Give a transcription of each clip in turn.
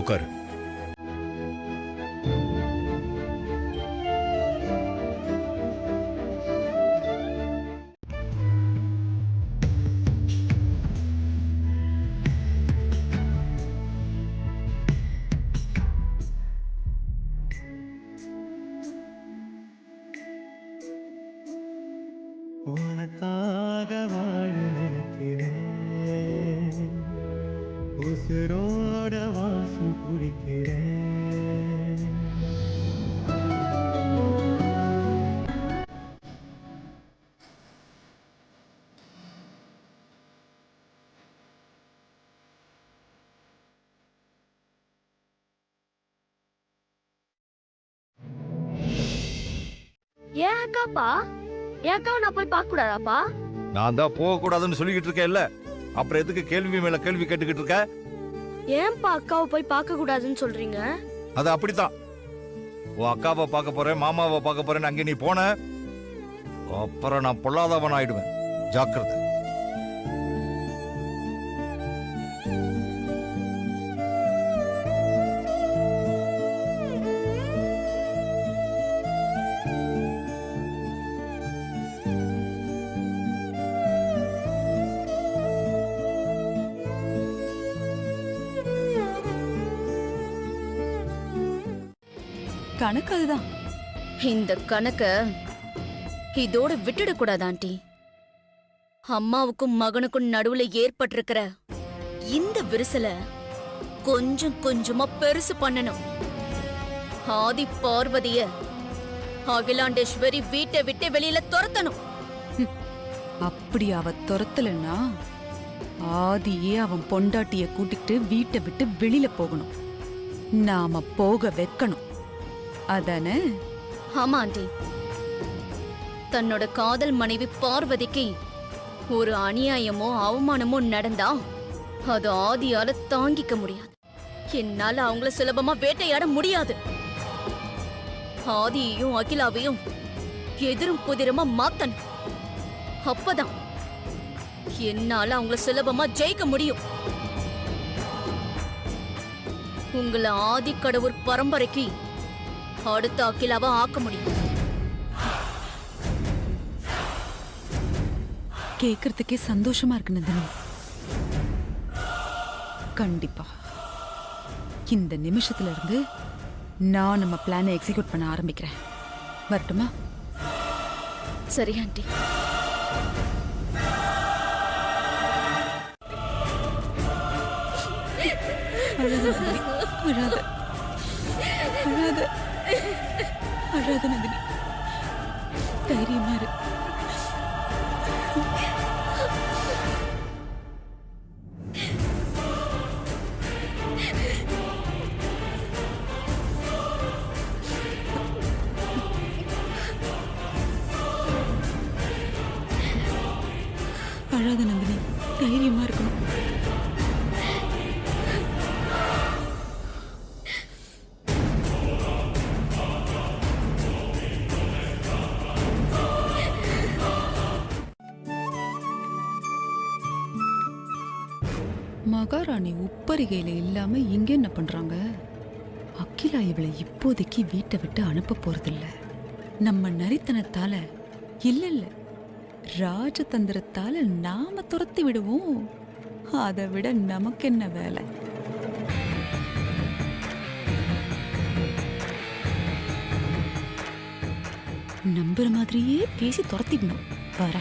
உட்காரு. உனக்காக வாழ நினைக்கிறேன், உசுரோட வாசம் குடிக்கிறேன். ஏன் அக்காப்பா? என் அக்காவை நான் போய் பார்க்க கூடாதாப்பா? நான் தான் போக கூடாதுன்னு சொல்லிக்கிட்டு இருக்கேன்ல, அப்புறம் எதுக்கு கேள்வி மேல கேள்வி கேட்டுக்கிட்டு இருக்க? ஏன்பா அக்காவை போய் பார்க்க கூடாதுன்னு சொல்றீங்க? அது அப்படித்தான். உன் அக்காவை பார்க்க போறேன், மாமாவை பார்க்க போறேன்னு அங்கே நீ போன, அப்புறம் நான் பொல்லாதவன் ஆயிடுவேன். ஜாக்கிரதை. கணக்கு அதுதான். இந்த கணக்க இதோட விட்டுடக்கூடாது ஆண்டி. அம்மாவுக்கும் மகனுக்கும் நடுவுல ஏற்பட்டிருக்கிற இந்த விரிசல கொஞ்சம் கொஞ்சமா பெருசு பண்ணணும். ஆதி பார்வதிய அகிலாண்டேஸ்வரி வீட்டை விட்டு வெளியில துரத்தணும். அப்படி அவ துரத்தலன்னா ஆதியே அவன் பொண்டாட்டிய கூட்டிட்டு வீட்டை விட்டு வெளியில போகணும். நாம போக வைக்கணும். அதானே? ஆமா ஆண்டி. தன்னோட காதல் மனைவி பார்வதிக்கு ஒரு அநியாயமோ அவமானமோ நடந்தா அது ஆதியால தாங்கிக்க முடியாது. என்னால அவங்கள சுலபமா வேட்டையாட முடியாது. ஆதியையும் அகிலாவையும் எதிரும் புதிரமா மாத்தணும். அப்பதான் என்னால அவங்கள சுலபமா ஜெயிக்க முடியும். உங்களை ஆதி கடவுள் பரம்பரைக்கு அடுத்த அகிலாவா ஆக்க முடியும். கேக்குறதுக்கே சந்தோஷமா இருக்கு நந்தினி. கண்டிப்பா இந்த நிமிஷத்துல இருந்து நான் நம்ம பிளானை எக்ஸிக்யூட் பண்ண ஆரம்பிக்கிறேன். வரட்டுமா? சரி ஆண்டி. அழாத அழாத அழாத நந்தினி, தைரியமா இரு. அழாத நந்தினி, தைரியமா இருக்கணும். மகாராணி உப்பரிகையில இல்லாம இங்க என்ன பண்றாங்க? அகிலா இவளை இப்போதைக்கு வீட்டை விட்டு அனுப்ப போறதில்ல. நம்ம நரித்தனத்தால இல்ல ராஜதந்திரத்தால நாம துரத்தி விடுவோம். அதை விட நமக்கு என்ன வேலை? நம்புற மாதிரியே பேசி துரத்திடணும். வர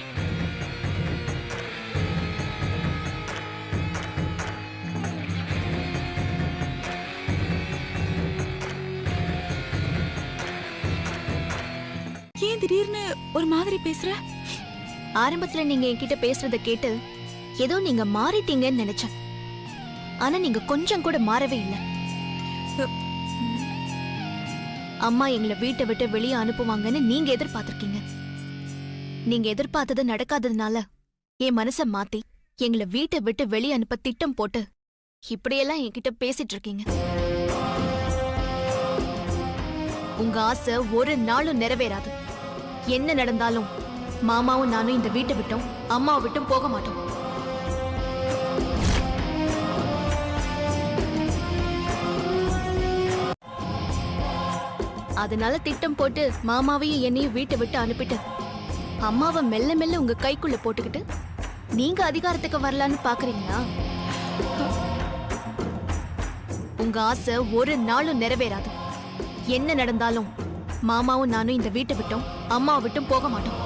ஏன் திடீர்னு ஒரு மாதிரி பேசுற? ஆரம்பத்துல நீங்க என்கிட்ட பேசுறத கேட்டு ஏதோ நீங்க மாறிட்டீங்கன்னு நினைச்சேன். ஆனா நீங்க கொஞ்சம் கூட மாறவே இல்லை. அம்மா எங்களை வீட்டை விட்டு வெளியே அனுப்புவாங்கன்னு நீங்க எதிர்பார்த்திருக்கீங்க. நீங்க எதிர்பார்த்தது நடக்காததுனால என் மனச மாத்தி எங்களை வீட்டை விட்டு வெளியே அனுப்ப திட்டம் போட்டு இப்படியெல்லாம் என்கிட்ட பேசிட்டு இருக்கீங்க. உங்க ஆசை ஒரு நாளும் நிறைவேறாது. என்ன நடந்தாலும் மாமாவும் நானும் இந்த வீட்டை விட்டோம் அம்மாவை விட்டும் போக மாட்டோம். அதனால திட்டம் போட்டு மாமாவையும் என்னையும் வீட்டை விட்டு அனுப்பிட்டு அம்மாவை மெல்ல மெல்ல உங்க கைக்குள்ள போட்டுக்கிட்டு நீங்க அதிகாரத்துக்கு வரலான்னு பாக்குறீங்களா? உங்க ஆசை ஒரு நாளும் நிறைவேறாது. என்ன நடந்தாலும் மாமாவும் நானும் இந்த வீட்டை விட்டோம் அம்மாவை விட்டும் போக மாட்டோம்.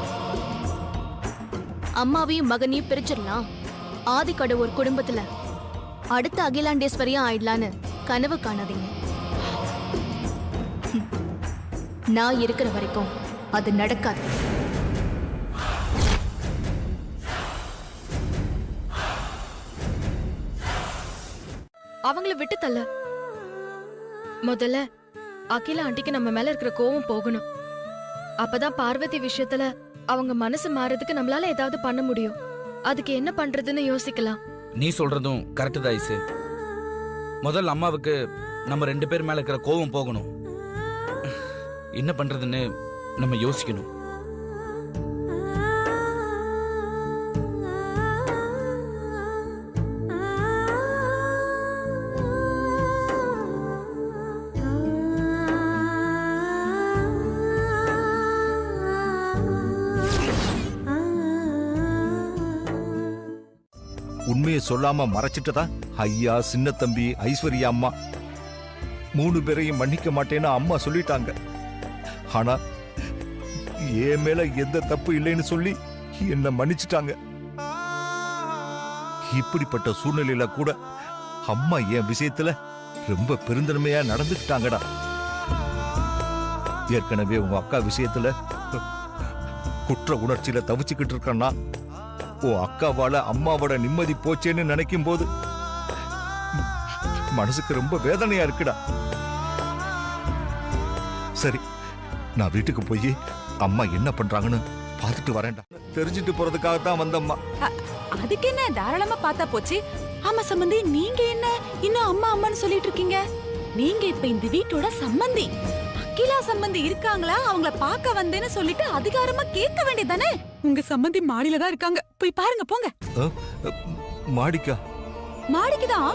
அம்மாவையும் மகனையும் பிரிச்சிடலாம், ஆதிக்கடவுர் குடும்பத்துல அடுத்த அகிலாண்டேஸ்வரியா ஆயிடலான்னு கனவு காணாதீங்க. நான் இருக்கிற வரைக்கும் அது நடக்காது. அவங்கள விட்டு தள்ள. முதல்ல அகிலா ஆண்டிக்கு நம்ம மேல இருக்கிற கோவம் போகணும். அப்பதான் பார்வதி விஷயத்துல அவங்க மனசு மாறதுக்கு நம்மளால ஏதாவது பண்ண முடியும். அதுக்கு என்ன பண்றதுன்னு யோசிக்கலாம். நீ சொல்றதும் கரெக்ட் தான் ஐசு. முதல்ல அம்மாவுக்கு நம்ம 2 பேர் மேல இருக்கிற கோவம் போகணும். என்ன பண்றதுன்னு நம்ம யோசிக்கணும். உண்மையை சொல்லாம மறைச்சிட்டதா ஐயா, சின்ன தம்பி, ஐஸ்வர்யா அம்மா 3 பேரையும் மன்னிக்க மாட்டேன்னு அம்மா சொல்லிட்டாங்க. ஆனா என் மேல எந்த தப்பு இல்லைன்னு சொல்லி என்ன மன்னிச்சிட்டாங்க. இப்படிப்பட்ட சூழ்நிலையில கூட அம்மா என் விஷயத்துல ரொம்ப பெருந்தன்மையா நடந்துக்கிட்டாங்கடா. ஏற்கனவே உங்க அக்கா விஷயத்துல குற்ற உணர்ச்சியில தவிச்சுக்கிட்டு இருக்கேன்னா ஓ அக்காவால அம்மாவோட நிம்மதி போச்சேன்னு நினைக்கும் போது மனசுக்கு ரொம்ப வேதனையா இருக்குடா. சரி, நான் வீட்டுக்கு போய் அம்மா என்ன பண்றாங்கன்னு பார்த்துட்டு வரேன்டா. தெரிஞ்சுட்டு போறதுக்காகத்தான் வந்தம்மா. அதுக்கு என்ன, தாராளமா பார்த்தா போச்சு. ஆமா சம்பந்தி, நீங்க என்ன இன்னும் அம்மா அம்மான்னு சொல்லிட்டு இருக்கீங்க? நீங்க இப்ப இந்த வீட்டோட சம்பந்தி. அகிலா சம்பந்தி இருக்காங்களா, அவங்கள பார்க்க வந்தேன்னு சொல்லிட்டு அதிகாரமா கேட்க வேண்டியதானே? உங்க சம்பந்தி மாடியில தான் இருக்காங்க, போய் பாருங்க போங்க. மாடிக்கா? மாடிக்குதான்.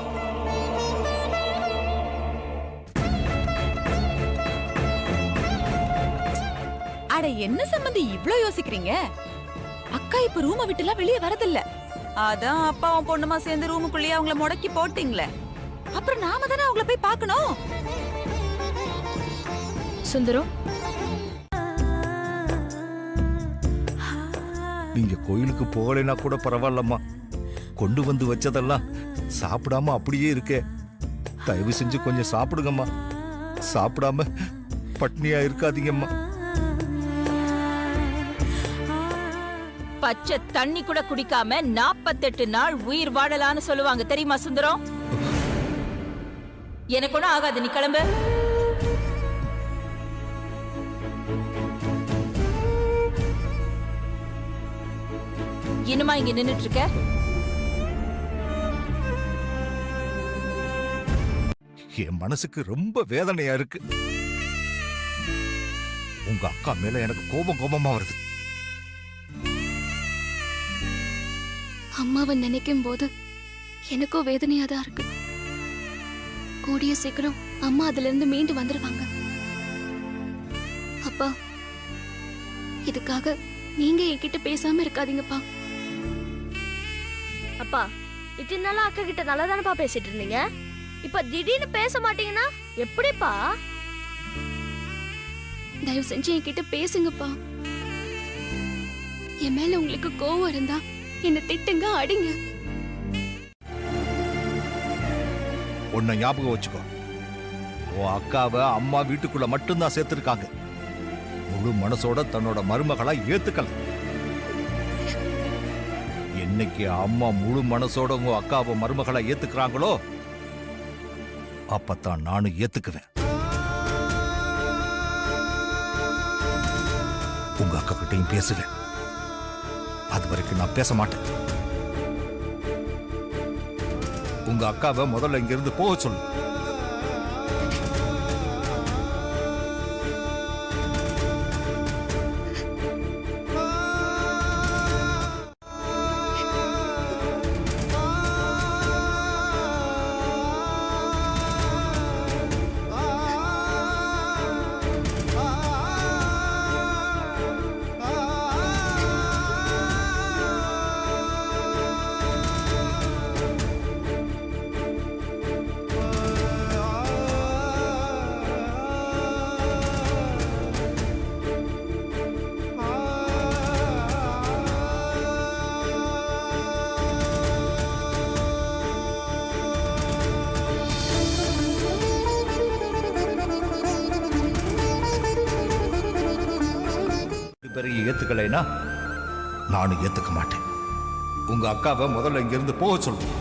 அட என்ன சம்பந்தி இவ்ளோ யோசிக்கிறீங்க? அக்கா இப்ப ரூமை விட்டுலாம் வெளியே வரதில்ல. அதான் அப்பாவும் பொண்ணுமா சேர்ந்து ரூமுக்குள்ளேயே அவங்கள முடக்கி போட்டீங்களே, அப்புறம் நாம தானே அவங்கள போய் பார்க்கணும். சுந்தரம், நீங்க கோயிலுக்கு போகலைன்னா கூட பரவாயில்லம்மா. கொண்டு வந்து வச்சதெல்லாம் சாப்பிடாம அப்படியே இருக்கே. தயவு செஞ்சு கொஞ்சம் சாப்பிடுங்கம்மா. சாப்பிடாம பட்னியா இருக்காதீங்கம்மா. பச்சை தண்ணி கூட குடிக்காம 48 நாள் உயிர் வாழலான்னு சொல்லுவாங்க தெரியுமா சுந்தரம்? எனக்கு ஒண்ணும் ஆகாது, நீ கிளம்பு. இன்னுமா இங்க நின்னுட்டு இருக்க? என் மனசுக்கு ரொம்ப வேதனையா இருக்கு. உங்க அக்கா மேல எனக்கு கோபமா வருது. அம்மாவை நினைக்கும் போது எனக்கும் வேதனையா தான் இருக்கு. கூடிய சீக்கிரம் அம்மா அதுல இருந்து மீண்டு வந்துருவாங்க. அப்பா, இதுக்காக நீங்க என்கிட்ட பேசாம இருக்காதீங்கப்பா. அப்பா, இத்தனை நாளா அக்கா கிட்ட நல்லா தானப்பா பேசிட்டு இருந்தீங்க. இப்ப திடீர்னு பேச மாட்டீங்கன்னா எப்படிப்பா? தயவு செஞ்சு என்கிட்ட பேசுங்கப்பா. என் மேல உங்களுக்கு கோவம் இருந்தா என்ன திட்டுங்க, அடிங்க. உன்னை ஞாபகம் வச்சுக்கோ, உன் அக்காவை அம்மா வீட்டுக்குள்ள மட்டும்தான் சேர்த்திருக்காங்க. முழு மனசோட தன்னோட மருமகளா ஏத்துக்கல. என்னைக்கு அம்மா முழு மனசோட உங்க அக்காவை மருமகளா ஏத்துக்கிறாங்களோ அப்பத்தான் நானும் ஏத்துக்குவேன். உங்க அக்கா கிட்டையும் பேசுவேன். அது வரைக்கும் நான் பேச மாட்டேன். உங்க அக்காவை முதல்ல இங்கிருந்து போக சொல்லு. பேரையும் ஏத்துக்கலைன்னா நானும் ஏத்துக்க மாட்டேன். உங்க அக்காவை முதல்ல இங்கிருந்து போக சொல்லு.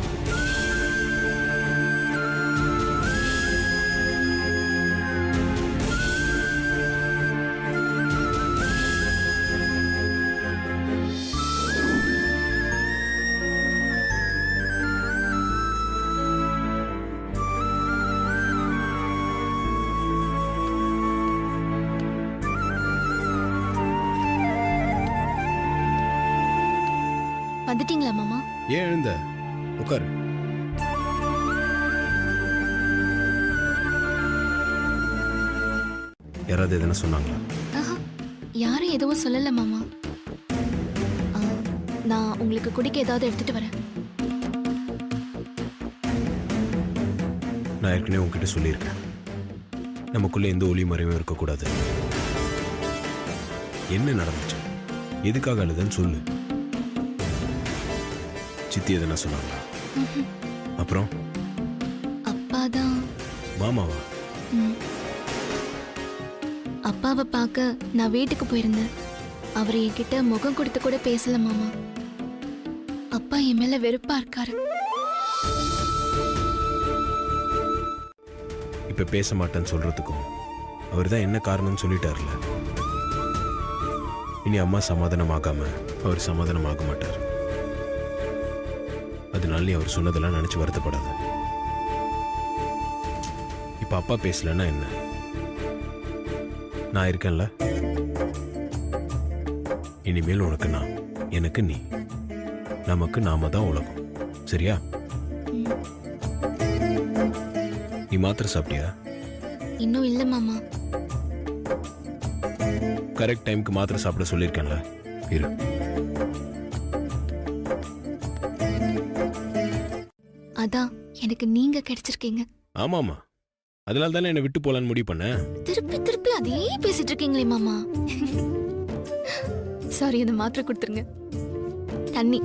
வந்துட்டீங்களா மாமா? ஏன் எழுந்த? உட்காரு. யாராவது எதுனா சொன்னாங்களா? யாரும் எதுவும் சொல்லல மாமா. நான் உங்களுக்கு குடிக்க ஏதாவது எடுத்துட்டு வரேன். நான் ஏற்கனவே உங்ககிட்ட சொல்லியிருக்கேன், நமக்குள்ள எந்த ஒளி மறைவும் இருக்கக்கூடாது. என்ன நடந்துச்சு, எதுக்காக அழுதுன்னு சொல்லு. சித்தி எதுனா சொன்னாங்களா? அப்புறம் அப்பாதான். மாமாவா? அப்பாவை பார்க்க நான் வீட்டுக்கு போயிருந்தேன். அவர் என்கிட்ட முகம் கொடுத்து கூட பேசல மாமா. அப்பா என் மேல வெறுப்பா இருக்காரு. இப்ப பேச மாட்டேன்னு சொல்றதுக்கும் அவர் தான் என்ன காரணம்னு சொல்லிட்டார்ல. இனி அம்மா சமாதானமாகாம அவர் சமாதானமாக மாட்டார். அதனால நீ அவர் சொன்னதெல்லாம் நினைச்சு வருத்தப்படாத. இப்ப அப்பா பேசலன்னா என்ன, நான் இருக்கேன்ல. இனிமேல் உனக்கு நான், எனக்கு நீ, நமக்கு நாம தான் உலகம். சரியா? நீ மாத்திரை சாப்பிட்டியா? இன்னும் இல்ல மாமா. கரெக்ட் டைம்க்கு மாத்திரை சாப்பிட சொல்லியிருக்கேன்ல. இரு. அதான் எனக்கு நீங்க கிடைச்சிருக்கீங்க. ஆமாமா, அதனால தானே என்னை விட்டு போலான்னு முடிவு பண்ண. திருப்பி திருப்பி அதே பேசிட்டு இருக்கீங்களே மாமா. சாரி, இந்த மாத்திரை கொடுத்துருங்க. தண்ணி.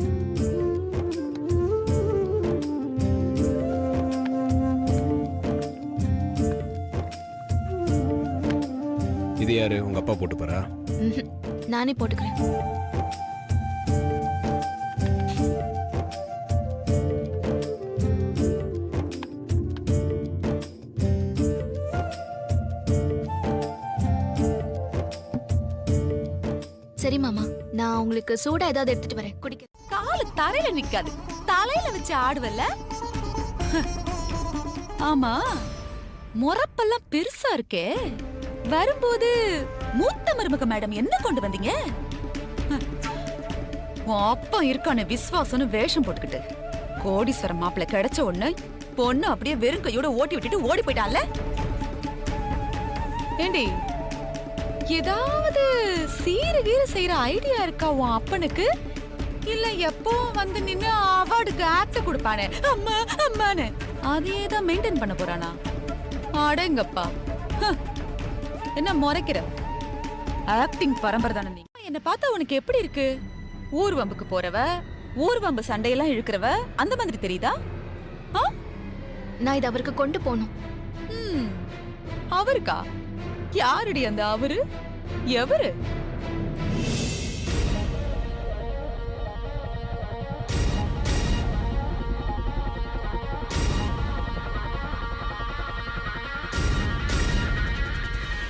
இது யாரு, உங்க அப்பா போட்டு பாரா? நானே போட்டுக்கிறேன். சரி மாமா, நான் உங்களுக்கு சூடா ஏதாவது எடுத்துட்டு வரேன், குடிக்க. காலு தரையில நிக்காது, தலையில வச்சு ஆடுவல்ல. ஆமா, முறப்பெல்லாம் பெருசா இருக்கே. வரும்போது மூத்த மருமக மேடம் என்ன கொண்டு வந்தீங்க? அப்பா இருக்கான விசுவாசம்னு வேஷம் போட்டுக்கிட்டு கோடீஸ்வரம் மாப்பிள்ள கிடைச்ச உடனே பொண்ணு அப்படியே வெறும் கையோட ஓட்டி விட்டுட்டு ஓடி போயிட்டான்ல. ஏண்டி, ஏதாவது சீரு கீர செய்யற ஐடியா இருக்கா உன் அப்பனுக்கு? இல்ல எப்போ வந்து நின்னு அவார்டுக்கு ஆக்ட் கொடுப்பானே அம்மா அம்மான்னு அதையே தான் மெயின்டைன் பண்ண போறானா? அடங்கப்பா, என்ன முறைக்கிற? ஆக்டிங் பரம்பரை தானே நீ. என்ன பார்த்தா உனக்கு எப்படி இருக்கு? ஊர்வம்புக்கு போறவ, ஊர்வம்பு சண்டையெல்லாம் இழுக்கிறவ அந்த மாதிரி தெரியுதா? நான் இதை அவருக்கு கொண்டு போகணும். அவருக்கா? யாருடி அந்த அவரு? எவரு?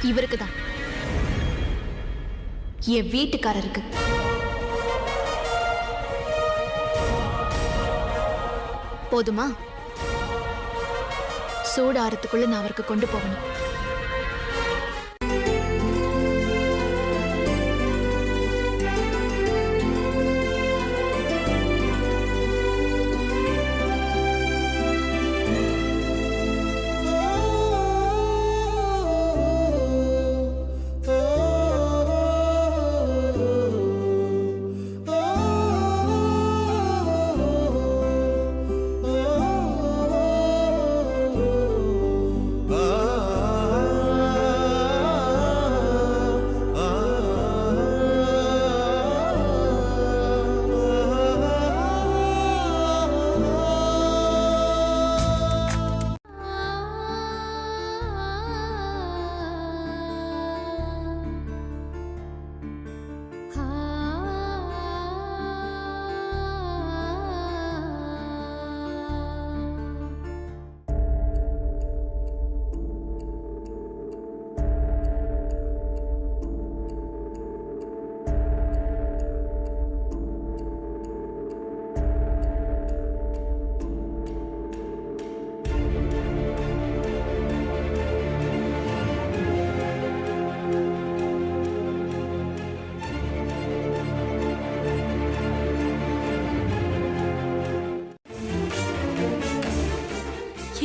இவருக்கு தான், என் வீட்டுக்காரருக்கு. போதுமா? சூடாரத்துக்குள்ள நான் அவருக்கு கொண்டு போகணும். ah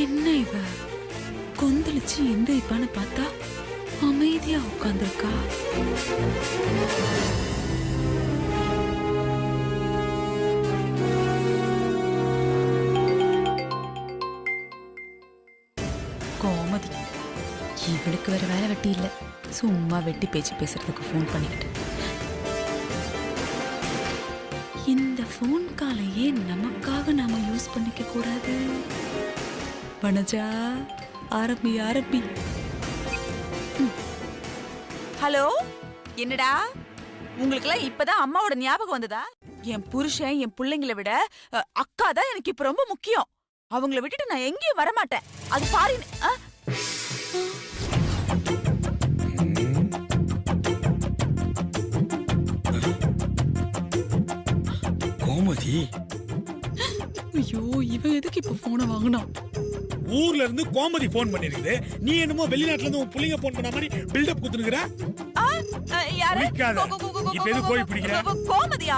என்ன இவ கொந்தளிச்சு எந்த இப்பான்னு பார்த்தா அமைதியா உட்கார்ந்திருக்கா. கோமதி இவளுக்கு வேற வேலை வெட்டி இல்ல, சும்மா வெட்டி பேச்சு பேசுறதுக்கு ஃபோன் பண்ணிக்கிட்டு. இந்த ஃபோன் காலையே நமக்காக நாம யூஸ் பண்ணிக்க கூடாது. வனஜா ஆரம்பி ஆரம்பி. ஹலோ, என்னடா உங்களுக்குலாம் இப்பதான் அம்மாவோட ஞாபகம் வந்ததா? என் புருஷன் என் பிள்ளைங்களை விட அக்கா தான் எனக்கு இப்ப ரொம்ப முக்கியம். அவங்கள விட்டுட்டு நான் எங்கேயும் வரமாட்டேன். அது பாரு. கோமதி, ஐயோ, இவன் எதுக்கு இப்ப போனை வாங்கினான்? ஊர்ல இருந்து கோமதி போன் பண்ணிருக்குது. நீ என்னமோ வெளிநாட்டுல இருந்து உன் புள்ளைங்க போன் பண்ண மாதிரி பில்டப் குத்துனுக்குற. இப்ப எது போய் பிடிக்கிற? கோமதியா?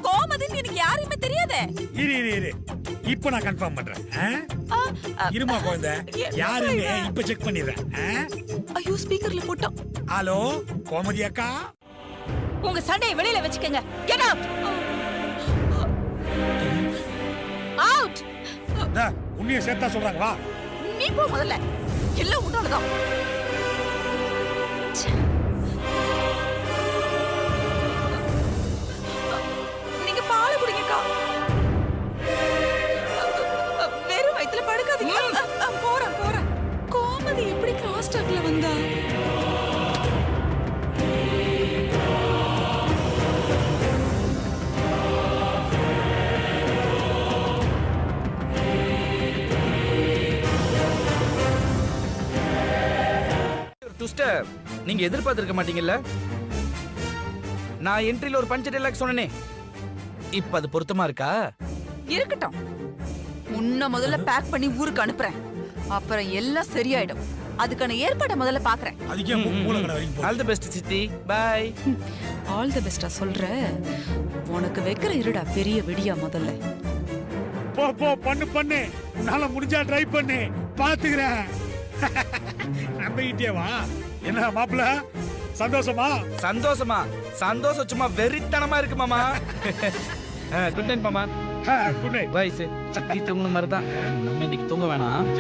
கோமதின்னு எனக்கு யாருமே தெரியாதே. இரு இப்ப நான் கன்ஃபார்ம் பண்றேன். இருமா குழந்தை, யாருன்னு இப்ப செக் பண்ணிடுறேன். ஐயோ, ஸ்பீக்கர்ல போட்டோம். ஹலோ கோமதி அக்கா, உங்க சண்டையை வெளியில வச்சுக்கங்க. Get out. அவுட். உன்னைய சேர்த்தா சொல்றாங்க. வா நீ போ முதல்ல. எல்லாம் உன்னோடதான். நீங்க பால் குடிங்கக்கா. வெறும் வயித்துல படுக்காதீங்க. போறேன். கோமதி எப்படி கிராஸ் டாக்ல வந்தா? நீங்க எதிர்பார்த்திருக்க மாட்டீங்கல்ல. நான் என்ட்ரில ஒரு பஞ்ச் டைலாக் சொன்னனே, இப்ப அது பொருத்தமா இருக்கா? இருக்கட்டும். உன்னை முதல்ல பேக் பண்ணி ஊருக்கு அனுப்புறேன். அப்புறம் எல்லாம் சரியாயிடும். அதுக்கான ஏற்பாடை முதல்ல பாக்குறேன். ஆல் தி பெஸ்ட் சித்தி. பை. ஆல் தி பெஸ்டா சொல்ற? உனக்கு வைக்கிற இருடா பெரிய வெடியா முதல்ல. போ பண்ணு. உன்னால முடிஞ்சா ட்ரை பண்ணு, பாத்துக்கிறேன். நம்பிக்கிட்டே வா. என்ன மாப்பிள்ள, சந்தோஷமா? சந்தோஷம் சும்மா வெறித்தனமா இருக்கு மாமா. குட் நைட் மாமா. Good night. Bye sir. சித்தி தூங்குன மாதிரி தான் நம்ம இன்னைக்கு தூங்க வேணாம்.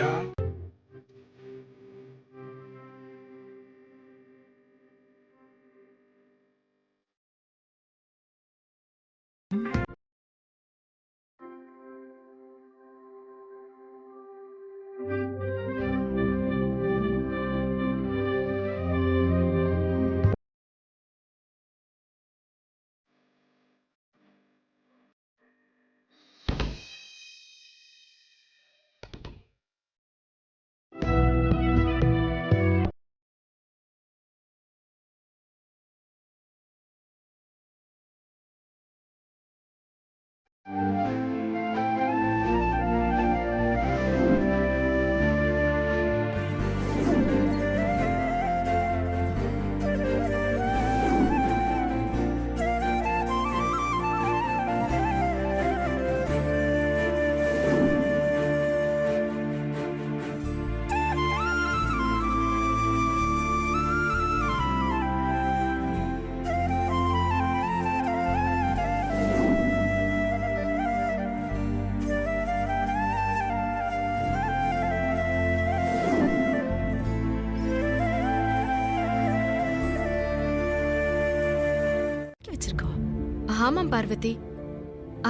ஆமாம் பார்வதி,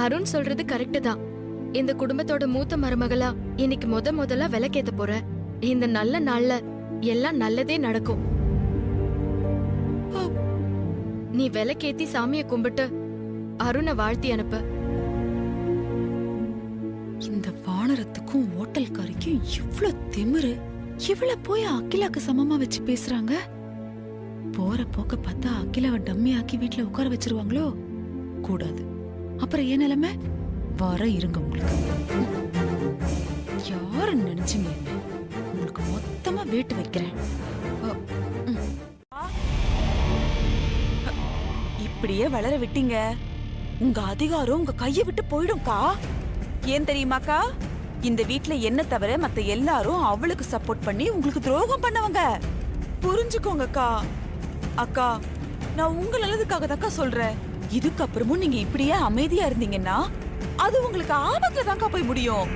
அருண் சொல்றது கரெக்ட் தான். இந்த குடும்பத்தோட மூத்த மருமகளா இன்னைக்கு முதல்ல விளக்கேத்த போற. இந்த நல்ல நாள்ல எல்லாம் நல்லதே நடக்கும். நீ விளக்கேத்தி சாமிய கும்பிட்டு அருணை வாழ்த்தி அனுப்பு. இந்த வானரத்துக்கும் ஓட்டல்காரிக்கும் இவ்ளோ திமிரு. இவள போய் அகிலாக்கு சமமா வச்சு பேசுறாங்க. போற போக்க பார்த்தா அகிலாவை டம்மி ஆக்கி வீட்டுல உட்கார வச்சிருவாங்களோ? கூடாது. அப்புறம் ஏன் நிலைமை? வர இருங்க. உங்களுக்கு யாரு நினைச்சீங்க? உங்களுக்கு மொத்தமா வீட்டு வைக்கிறேன். இப்படியே வளர விட்டீங்க, உங்க அதிகாரம் உங்க கையை விட்டு போயிடும்க்கா. ஏன் தெரியுமாக்கா? இந்த வீட்ல என்ன தவிர மத்த எல்லாரும் அவளுக்கு சப்போர்ட் பண்ணி உங்களுக்கு துரோகம் பண்ணவங்க. புரிஞ்சுக்கோங்க அக்கா. அக்கா, நான் உங்க நல்லதுக்காக தாக்கா சொல்றேன். இதுக்கப்புறமும் நீங்க இப்படியே அமைதியா இருந்தீங்கன்னா அது உங்களுக்கு ஆபத்துல தான்க்கா போய் முடியும்.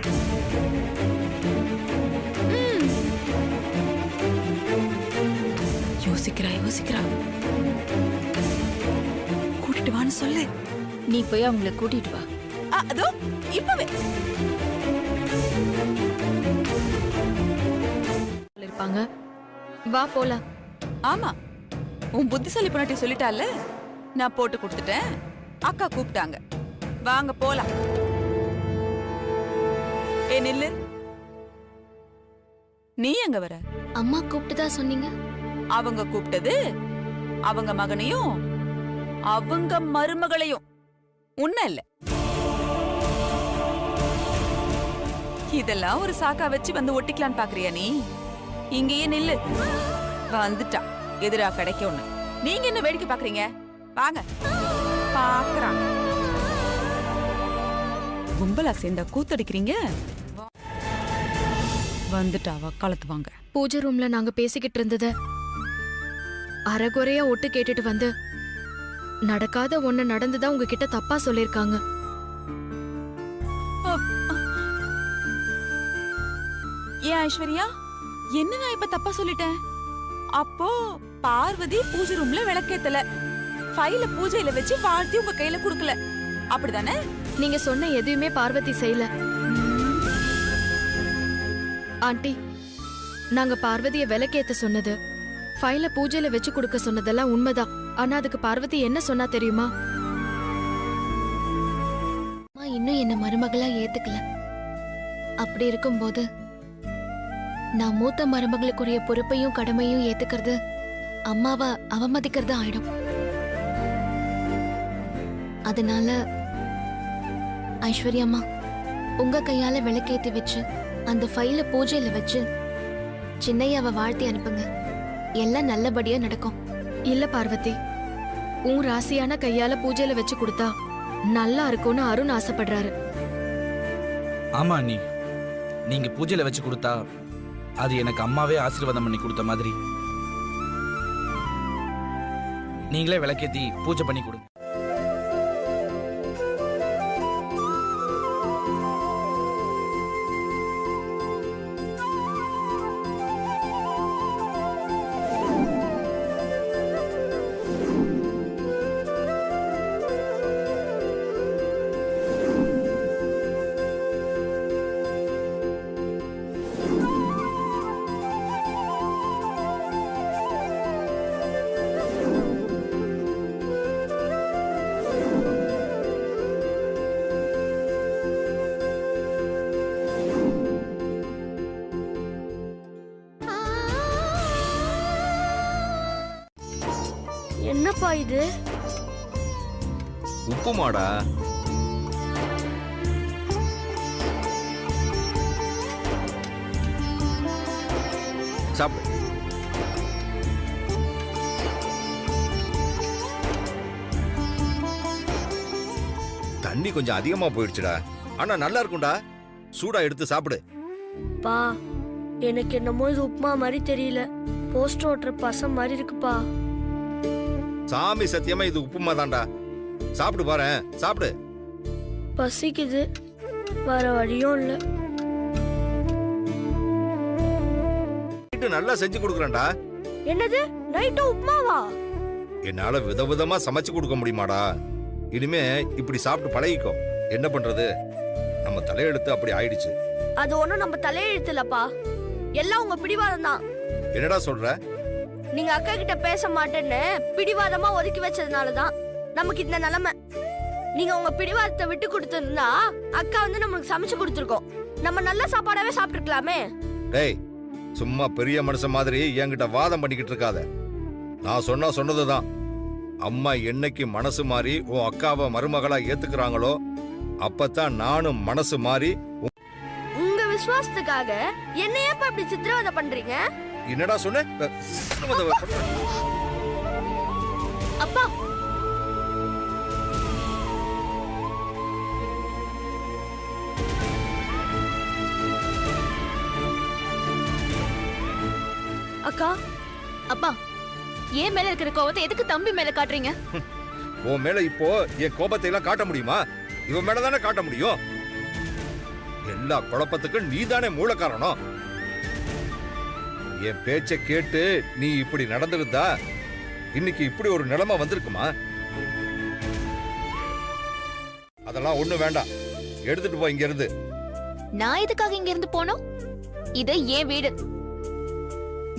யோசிக்கிறா. கூட்டிட்டு வான்னு சொல்லு. நீ போய் அவங்கள கூட்டிட்டு வா. அதோ இப்பவே இருப்பாங்க. வா போலாம். ஆமா, உன் புத்திசாலி பொண்ணாட்டி சொல்லிட்டால, நான் போட்டு கொடுத்துட்டேன். அக்கா கூப்பிட்டாங்க, வாங்க போலாம். ஏ நில்லு, நீ எங்க வர? அம்மா கூப்பிட்டுதா சொன்னீங்க. அவங்க கூப்பிட்டது அவங்க மகனையும் அவங்க மருமகளையும், உன்ன இல்ல. இதெல்லாம் ஒரு சாக்கா வச்சு வந்து ஒட்டிக்கலான்னு பாக்குறியா நீ? இங்கேயே நில்லு. வந்துட்டா எதிரா கிடைக்க ஒண்ணு. நீங்க என்ன வேடிக்கை பாக்குறீங்க? வாங்க. பாக்குறாங்க கும்பலா சேர்ந்தா கூத்தடிக்கிறீங்க. வந்துட்டா வக்காலத்து வாங்க. பூஜை ரூம்ல நாங்க பேசிக்கிட்டு இருந்தத அரைகுறையா ஒட்டு கேட்டுட்டு வந்து நடக்காத ஒண்ணு நடந்துதான் உங்ககிட்ட தப்பா சொல்லிருக்காங்க. ஏன் ஐஸ்வர்யா, என்ன நான் இப்ப தப்பா சொல்லிட்டேன்? அப்போ பார்வதி பூஜை ரூம்ல விளக்கேத்தல, ஃபைல பூஜையில வச்சு வாழ்த்தி உங்க கையில குடுக்கல, அப்படிதானே? நீங்க சொன்ன எதுவுமே பார்வதி செய்யல. ஆண்டி, நாங்க பார்வதிய விளக்கேத்த சொன்னது, ஃபைல பூஜையில வச்சு கொடுக்க சொன்னதெல்லாம் உண்மைதான். ஆனா அதுக்கு பார்வதி என்ன சொன்னா தெரியுமா? இன்னும் என்ன மருமகளா ஏத்துக்கல. அப்படி இருக்கும்போது நான் மூத்த மருமகளுக்குரிய பொறுப்பையும் கடமையும் ஏத்துக்கிறது அம்மாவை அவமதிக்கிறது ஆயிடும். அதனால ஐஸ்வர்யம்மா, உங்க கையால விளக்கேத்தி வச்சு அந்த ஃபைல பூஜையில வச்சு சின்னையாவை வாழ்த்தி அனுப்புங்க. எல்லாம் நல்லபடியா நடக்கும். இல்ல பார்வதி, உன் ராசியான கையால பூஜையில வச்சு கொடுத்தா நல்லா இருக்கும்னு அருண் ஆசைப்படுறாரு. ஆமா அண்ணி, நீங்க பூஜையில வச்சு கொடுத்தா அது எனக்கு அம்மாவே ஆசீர்வாதம் பண்ணி கொடுத்த மாதிரி. நீங்களே விளக்கேத்தி பூஜை பண்ணி கொடுங்க. என்னப்பா இது? உப்புமாடா. சாப்பிடு. தண்ணி கொஞ்சம் அதிகமா போயிடுச்சுடா, ஆனா நல்லா இருக்கும்டா. சூடா எடுத்து சாப்பிடு. பா, எனக்கு என்னமோ இது உப்புமா மாதிரி தெரியல, போஸ்ட் ஓட்டுற பசம் மாதிரி இருக்குப்பா. சாமி சத்தியமா இது உப்புமா தான்டா. சாப்பிடு பாரு, சாப்பிடு. பசிக்குது, வேற வழியும் இல்ல. நல்லா செஞ்சு கொடுக்குறேன்டா. என்னது, நைட்டு உப்புமாவா? என்னால விதவிதமா சமைச்சு கொடுக்க முடியுமாடா? இனிமே இப்படி சாப்பிட்டு பழகிக்கோ. என்ன பண்றது, நம்ம தலையெழுத்து அப்படி ஆயிடுச்சு. அது ஒண்ணும் நம்ம தலையெழுத்துலப்பா, எல்லாம் உங்க பிடிவாதம் தான். என்னடா சொல்ற? நீங்க அக்கா கிட்ட பேச மாட்டேன்னு பிடிவாதமா ஒதுக்கி வச்சதுனாலதான் நமக்கு இந்த நிலைமை. நீங்க உங்க பிடிவாதத்தை விட்டு கொடுத்திருந்தா அக்கா வந்து நமக்கு சமைச்சு கொடுத்துருக்கோம். நம்ம நல்ல சாப்பாடாவே சாப்பிட்டுருக்கலாமே. டேய், சும்மா பெரிய மனுஷன் மாதிரி என்கிட்ட வாதம் பண்ணிக்கிட்டு இருக்காத. நான் சொன்னதுதான். அம்மா என்னைக்கு மனசு மாறி உன் அக்காவை மருமகளா ஏத்துக்கிறாங்களோ அப்பதான் நானும் மனசு மாறி. உங்க விசுவாசத்துக்காக என்னையே அப்படி சித்திரவதை பண்றீங்க? என்னடா சொன்ன? அப்பா, அக்கா அப்பா ஏன் மேல இருக்கிற கோவத்தை எதுக்கு தம்பி மேல காட்டுறீங்க? உன் மேல இப்போ என் கோபத்தை எல்லாம் காட்ட முடியுமா? இவன் மேல தானே காட்ட முடியும். எல்லா குழப்பத்துக்கும் நீதானே மூல காரணம். என் பேச்சை கேட்டு நீ இப்படி நடந்திருந்தா இன்னைக்கு இப்படி ஒரு நிலைமை வந்திருக்குமா? அதெல்லாம் ஒண்ணு வேண்டாம், எடுத்துட்டு போ இங்க இருந்து. நான் எதுக்காக இங்க இருந்து போனோம்? இது என் வீடு.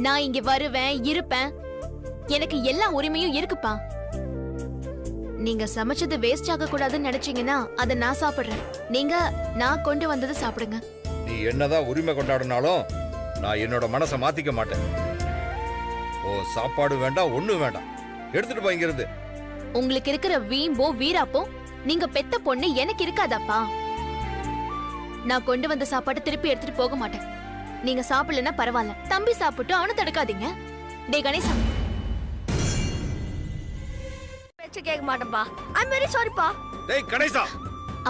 நான் இங்க வருவேன், இருப்பேன். எனக்கு எல்லா உரிமையும் இருக்குப்பா. நீங்க சமைச்சது வேஸ்ட் ஆக கூடாதுன்னு நினைச்சீங்கன்னா அதை நான் சாப்பிடுறேன். நீங்க நான் கொண்டு வந்ததை சாப்பிடுங்க. நீ என்னதான் உரிமை கொண்டாடினாலும் நான் என்னோட மனசை மாத்திக்க மாட்டேன். ஓ சாப்பாடு வேண்டாம், ஒண்ணு வேண்டாம், எடுத்துட்டு போ இங்க இருந்து. உங்களுக்கு இருக்கிற வீம்போ வீராப்போ நீங்க பெத்த பொண்ணு எனக்கு இருக்காதாப்பா. நான் கொண்டு வந்த சாப்பாட்டை திருப்பி எடுத்துட்டு போக மாட்டேன். நீங்க சாப்பிடலன்னா பரவாயில்ல, தம்பி சாப்பிட்டு அவனை தடுக்காதீங்க. டே கணேசா, பேச்ச கேட்க மாட்டேன்பா. ஐ அம் வெரி சாரிப்பா. டேய் கணேசா.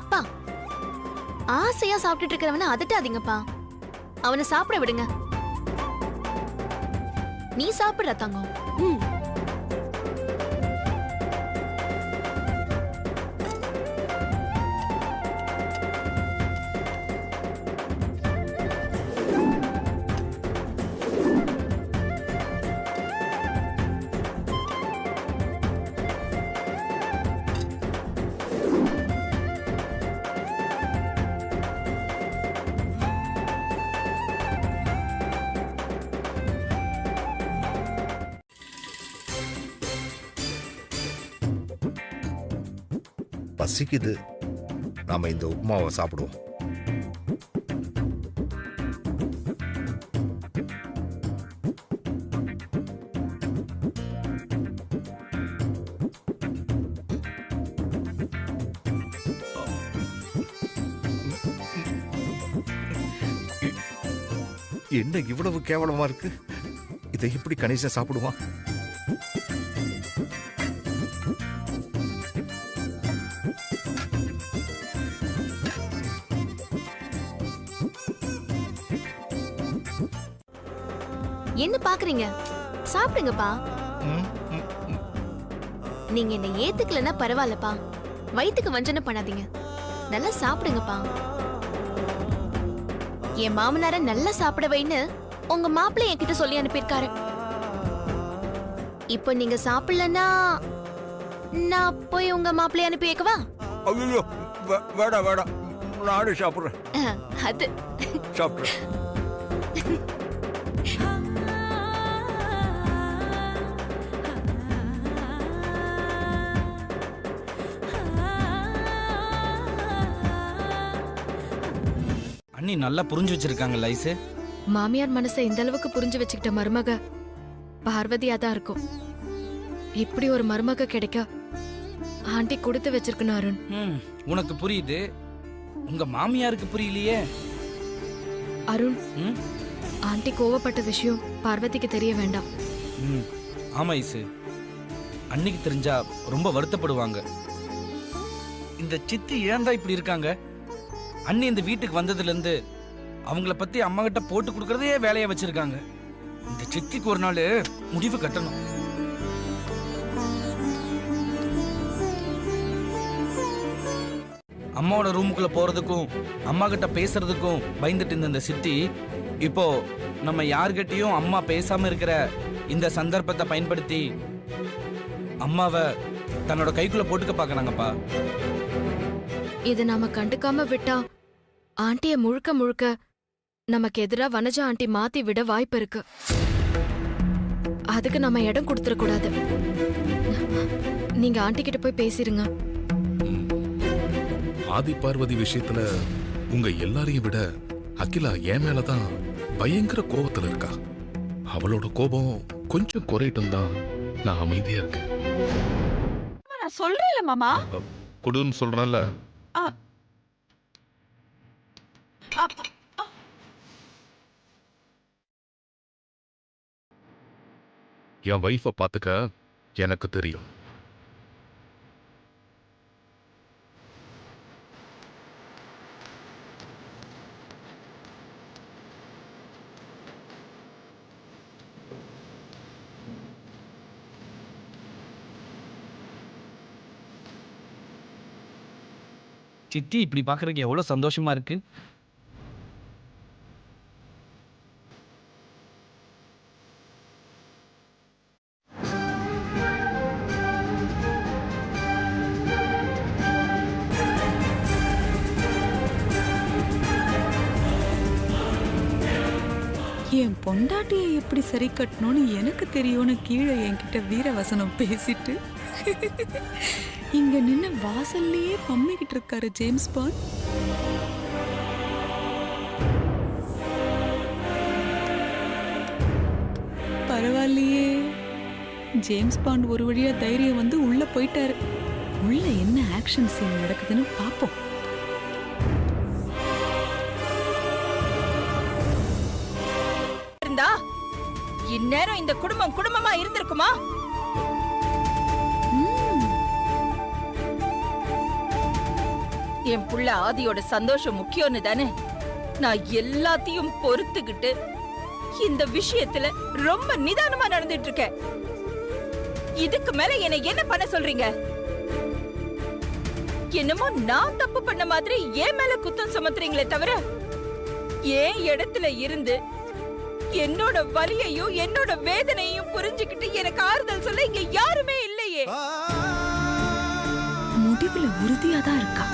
அப்பா ஆசையா சாப்பிட்டுட்டு இருக்கிறவன அதட்டாதீங்கப்பா. அவனை சாப்பிட விடுங்க. நீ சாப்பிடுற தங்கம். பசிக்குது, நாம இந்த உப்புமாவை சாப்பிடுவோம். என்ன இவ்வளவு கேவலமா இருக்கு? இதை எப்படி கணேசன் சாப்பிடுவான்? என்ன பாக்குறீங்க? சாப்பிடுங்கப்பா. நீங்க என்ன ஏத்துக்கலன்னா பரவாயில்லப்பா. வயித்துக்கு வஞ்சனை பண்ணாதீங்க. நல்லா சாப்பிடுங்கப்பா. என் மாமனார நல்லா சாப்பிட வைன்னு உங்க மாப்பிள்ளை என்கிட்ட சொல்லி அனுப்பியிருக்காரு. இப்போ நீங்க சாப்பிடலன்னா நான் போய் உங்க மாப்பிள்ளை அனுப்பி வைக்கவா? ஐயோ வேடா வேடா, நானே சாப்பிடுறேன். அது சாப்பிடுறேன். அண்ணி நல்லா புரிஞ்சு வச்சிருக்காங்க லைஸு. மாமியார் மனசை இந்த அளவுக்கு புரிஞ்சு வச்சுக்கிட்ட மருமக பார்வதியா தான் இருக்கும். இப்படி ஒரு மருமக கிடைக்க ஆண்டி கொடுத்து வச்சிருக்கணும் அருண். உனக்கு புரியுது, உங்க மாமியாருக்கு புரியலையே. அருண், ஆண்டி கோவப்பட்ட விஷயம் பார்வதிக்கு தெரிய வேண்டாம். ஆமா ஐசு, அன்னைக்கு தெரிஞ்சா ரொம்ப வருத்தப்படுவாங்க. இந்த சித்தி ஏன் தான் இப்படி இருக்காங்க? அண்ணி இந்த வீட்டுக்கு வந்ததுல இருந்து அவங்கள பத்தி அம்மா கிட்ட போட்டு கொடுக்கறதே வேலையா வச்சிருக்காங்க. இந்த சித்திக்கு ஒரு நாள் முடிவு கட்டணும். அம்மாவோட ரூமுக்குள்ள போறதுக்கும் அம்மா கிட்ட பேசுறதுக்கும் பயந்துட்டு இருந்த இந்த சித்தி இப்போ நம்ம யார்கிட்டயும் அம்மா பேசாம இருக்கிற இந்த சந்தர்ப்பத்தை பயன்படுத்தி அம்மாவை தன்னோட கைக்குள்ள போட்டுக்க பாக்குறாங்கப்பா. இது நாம கண்டுக்காம விட்டா ஆண்டிய முழுக்க முழுக்க நமக்கு எதிரா வனஜா ஆண்டி மாத்தி விட வாய்ப்பு இருக்கு. அதுக்கு நம்ம இடம் கொடுத்துட கூடாது. நீங்க ஆண்டி கிட்ட போய் பேசிருங்க. ஆதி பார்வதி விஷயத்துல உங்க எல்லாரையும் விட அகிலா என் மேலதான் பயங்கர கோபத்துல இருக்கா. அவளோட கோபம் கொஞ்சம் குறையட்டும் தான் நான் அமைதியா இருக்கேன். நான் சொல்றேன்ல மாமா, கொடுன்னு சொல்றேன்ல. என் வைஃபை பாத்துக்க எனக்கு தெரியும். சித்தி இப்படி பார்க்கறதுக்கு எவ்வளோ சந்தோஷமா இருக்கு. என் பொண்டாட்டியை எப்படி சரி கட்டணும்னு எனக்கு தெரியும்னு கீழே என்கிட்ட வீரவசனம் பேசிட்டு இங்க நின்னு வாசல்லையே பம்மிக்கிட்டு இருக்காரு ஜேம்ஸ் பாண்ட். பரவாயில்லையே, ஜேம்ஸ் பாண்ட் ஒரு வழியா தைரியம் வந்து உள்ள போயிட்டாரு. உள்ள என்ன ஆக்ஷன் சீன் நடக்குதுன்னு பாப்போம். இந்நேரம் இந்த குடும்பம் குடும்பமா இருந்திருக்குமா? என் புள்ள ஆதியோட சந்தோஷம் முக்கியம்னு தானே நான் எல்லாத்தையும் பொறுத்துக்கிட்டு இந்த விஷயத்துல ரொம்ப நிதானமா நடந்துட்டு இருக்கேன். இதுக்கு மேல என்னை என்ன பண்ண சொல்றீங்க? என்னமோ நான் தப்பு பண்ண மாதிரி ஏன் மேல குத்தம் சுமத்துறீங்களே தவிர ஏன் இடத்துல இருந்து என்னோட வலியையும் என்னோட வேதனையும் புரிஞ்சுக்கிட்டு எனக்கு ஆறுதல் சொல்ல இங்க யாருமே இல்லையே. முடிவுல உறுதியாதான் இருக்கா.